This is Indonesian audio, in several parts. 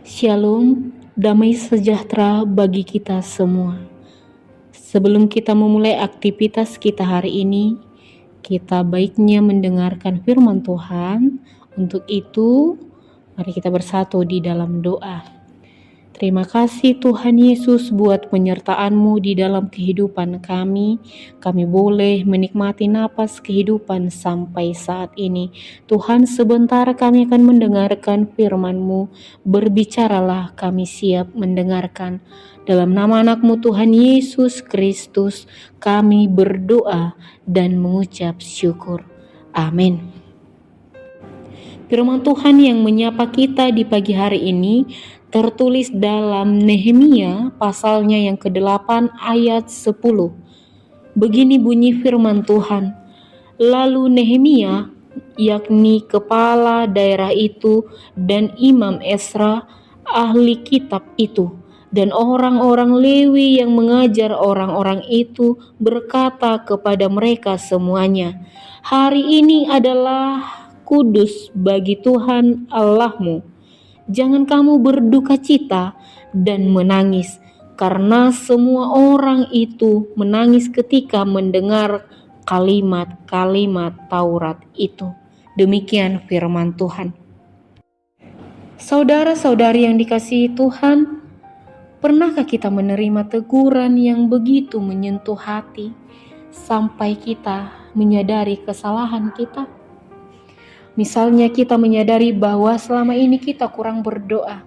Shalom, damai sejahtera bagi kita semua. Sebelum kita memulai aktivitas kita hari ini, kita baiknya mendengarkan firman Tuhan. Untuk itu, mari kita bersatu di dalam doa. Terima kasih Tuhan Yesus buat penyertaan-Mu di dalam kehidupan kami. Kami boleh menikmati napas kehidupan sampai saat ini. Tuhan, sebentar kami akan mendengarkan firman-Mu. Berbicaralah, kami siap mendengarkan. Dalam nama anak-Mu Tuhan Yesus Kristus, kami berdoa dan mengucap syukur. Amin. Firman Tuhan yang menyapa kita di pagi hari ini tertulis dalam Nehemia pasalnya yang ke-8 ayat 10. Begini bunyi firman Tuhan. Lalu Nehemia, yakni kepala daerah itu, dan Imam Esra, ahli kitab itu, dan orang-orang Lewi yang mengajar orang-orang itu berkata kepada mereka semuanya, hari ini adalah kudus bagi Tuhan Allahmu. Jangan kamu berduka cita dan menangis, karena semua orang itu menangis ketika mendengar kalimat-kalimat Taurat itu. Demikian firman Tuhan. Saudara-saudari yang dikasihi Tuhan, pernahkah kita menerima teguran yang begitu menyentuh hati sampai kita menyadari kesalahan kita? Misalnya kita menyadari bahwa selama ini kita kurang berdoa.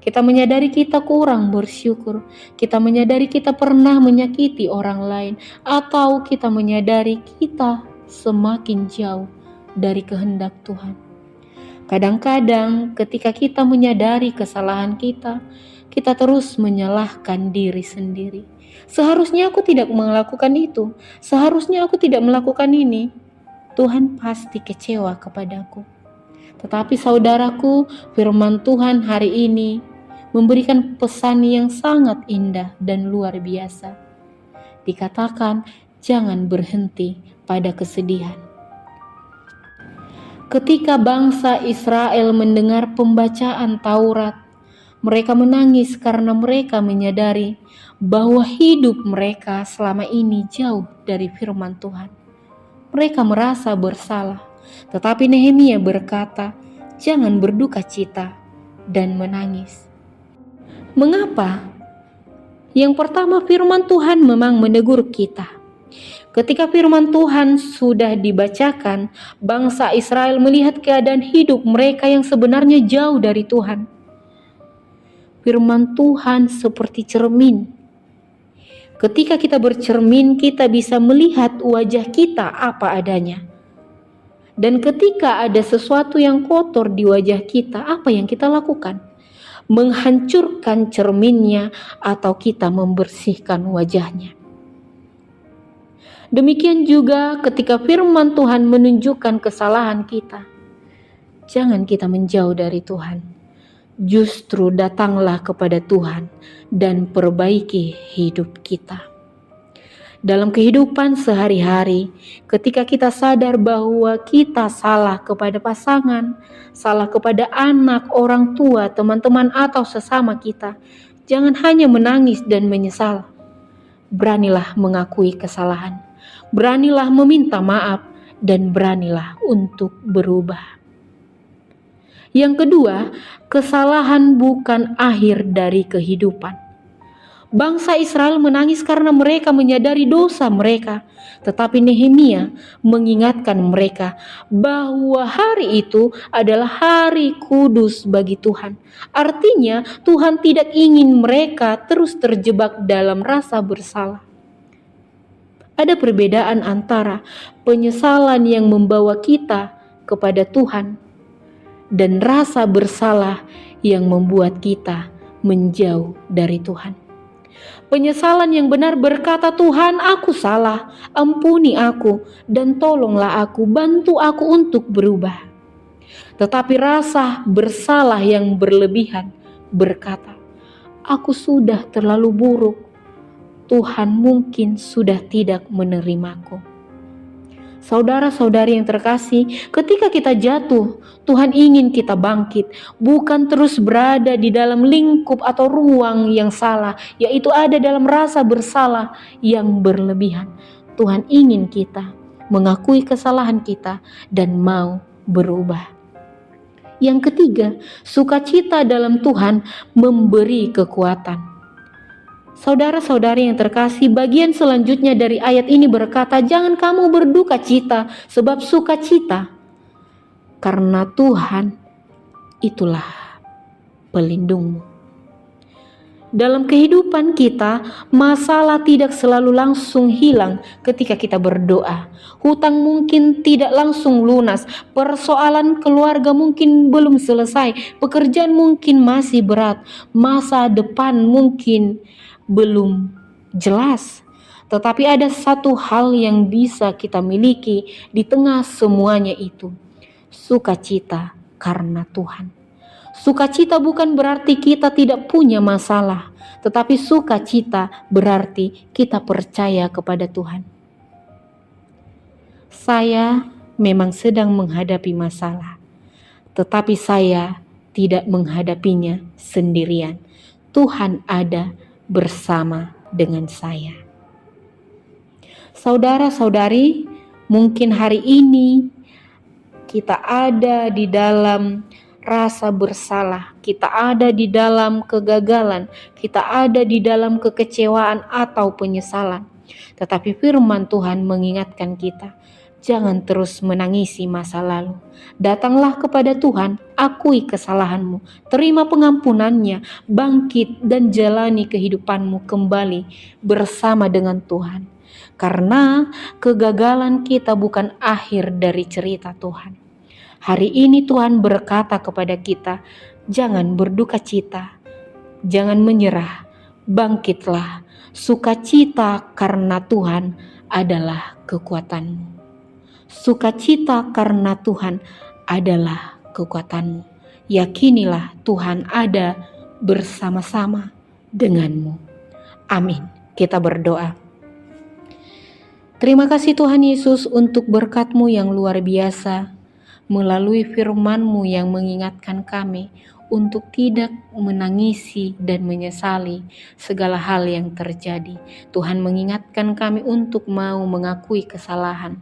Kita menyadari kita kurang bersyukur. Kita menyadari kita pernah menyakiti orang lain. Atau kita menyadari kita semakin jauh dari kehendak Tuhan. Kadang-kadang ketika kita menyadari kesalahan kita terus menyalahkan diri sendiri. Seharusnya aku tidak melakukan itu. Seharusnya aku tidak melakukan ini. Tuhan pasti kecewa kepadaku. Tetapi saudaraku, firman Tuhan hari ini memberikan pesan yang sangat indah dan luar biasa. Dikatakan, jangan berhenti pada kesedihan. Ketika bangsa Israel mendengar pembacaan Taurat, mereka menangis karena mereka menyadari bahwa hidup mereka selama ini jauh dari firman Tuhan. Mereka merasa bersalah, tetapi Nehemia berkata, jangan berduka cita dan menangis. Mengapa? Yang pertama, firman Tuhan memang menegur kita. Ketika firman Tuhan sudah dibacakan, bangsa Israel melihat keadaan hidup mereka yang sebenarnya jauh dari Tuhan. Firman Tuhan seperti cermin. Ketika kita bercermin, kita bisa melihat wajah kita apa adanya. Dan ketika ada sesuatu yang kotor di wajah kita, apa yang kita lakukan? Menghancurkan cerminnya atau kita membersihkan wajahnya. Demikian juga ketika firman Tuhan menunjukkan kesalahan kita. Jangan kita menjauh dari Tuhan. Justru datanglah kepada Tuhan dan perbaiki hidup kita. Dalam kehidupan sehari-hari, ketika kita sadar bahwa kita salah kepada pasangan, salah kepada anak, orang tua, teman-teman, atau sesama kita, jangan hanya menangis dan menyesal. Beranilah mengakui kesalahan, beranilah meminta maaf, dan beranilah untuk berubah. Yang kedua, kesalahan bukan akhir dari kehidupan. Bangsa Israel menangis karena mereka menyadari dosa mereka. Tetapi Nehemia mengingatkan mereka bahwa hari itu adalah hari kudus bagi Tuhan. Artinya Tuhan tidak ingin mereka terus terjebak dalam rasa bersalah. Ada perbedaan antara penyesalan yang membawa kita kepada Tuhan dan rasa bersalah yang membuat kita menjauh dari Tuhan. Penyesalan yang benar berkata, Tuhan, aku salah, ampuni aku, dan tolonglah aku, bantu aku untuk berubah. Tetapi rasa bersalah yang berlebihan berkata, aku sudah terlalu buruk, Tuhan mungkin sudah tidak menerimaku. Saudara-saudari yang terkasih, ketika kita jatuh, Tuhan ingin kita bangkit, bukan terus berada di dalam lingkup atau ruang yang salah, yaitu ada dalam rasa bersalah yang berlebihan. Tuhan ingin kita mengakui kesalahan kita dan mau berubah. Yang ketiga, sukacita dalam Tuhan memberi kekuatan. Saudara-saudari yang terkasih, bagian selanjutnya dari ayat ini berkata, jangan kamu berduka cita sebab sukacita, karena Tuhan itulah pelindungmu. Dalam kehidupan kita, masalah tidak selalu langsung hilang ketika kita berdoa. Hutang mungkin tidak langsung lunas, persoalan keluarga mungkin belum selesai, pekerjaan mungkin masih berat, masa depan mungkin belum jelas. Tetapi ada satu hal yang bisa kita miliki di tengah semuanya itu, sukacita karena Tuhan. Sukacita bukan berarti kita tidak punya masalah, tetapi sukacita berarti kita percaya kepada Tuhan. Saya memang sedang menghadapi masalah, tetapi saya tidak menghadapinya sendirian. Tuhan ada bersama dengan saya. Saudara-saudari, mungkin hari ini kita ada di dalam rasa bersalah, kita ada di dalam kegagalan, kita ada di dalam kekecewaan atau penyesalan. Tetapi firman Tuhan mengingatkan kita, jangan terus menangisi masa lalu. Datanglah kepada Tuhan, akui kesalahanmu, terima pengampunannya, bangkit dan jalani kehidupanmu kembali bersama dengan Tuhan. Karena kegagalan kita bukan akhir dari cerita Tuhan. Hari ini Tuhan berkata kepada kita, jangan berduka cita, jangan menyerah, bangkitlah, sukacita karena Tuhan adalah kekuatanmu. Sukacita karena Tuhan adalah kekuatanmu. Yakinilah Tuhan ada bersama-sama denganmu. Amin. Kita berdoa. Terima kasih Tuhan Yesus untuk berkat-Mu yang luar biasa, melalui firman-Mu yang mengingatkan kami untuk tidak menangisi dan menyesali segala hal yang terjadi. Tuhan mengingatkan kami untuk mau mengakui kesalahan,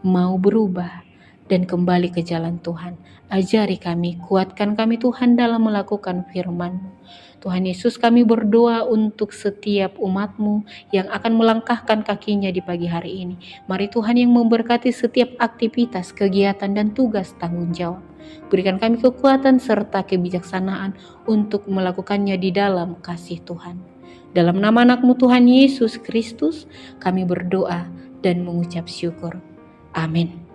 mau berubah dan kembali ke jalan Tuhan. Ajari kami, kuatkan kami Tuhan dalam melakukan firman-Mu. Tuhan Yesus, kami berdoa untuk setiap umat-Mu yang akan melangkahkan kakinya di pagi hari ini. Mari Tuhan yang memberkati setiap aktivitas, kegiatan dan tugas tanggung jawab. Berikan kami kekuatan serta kebijaksanaan untuk melakukannya di dalam kasih Tuhan. Dalam nama anak-Mu Tuhan Yesus Kristus, kami berdoa dan mengucap syukur. Amin.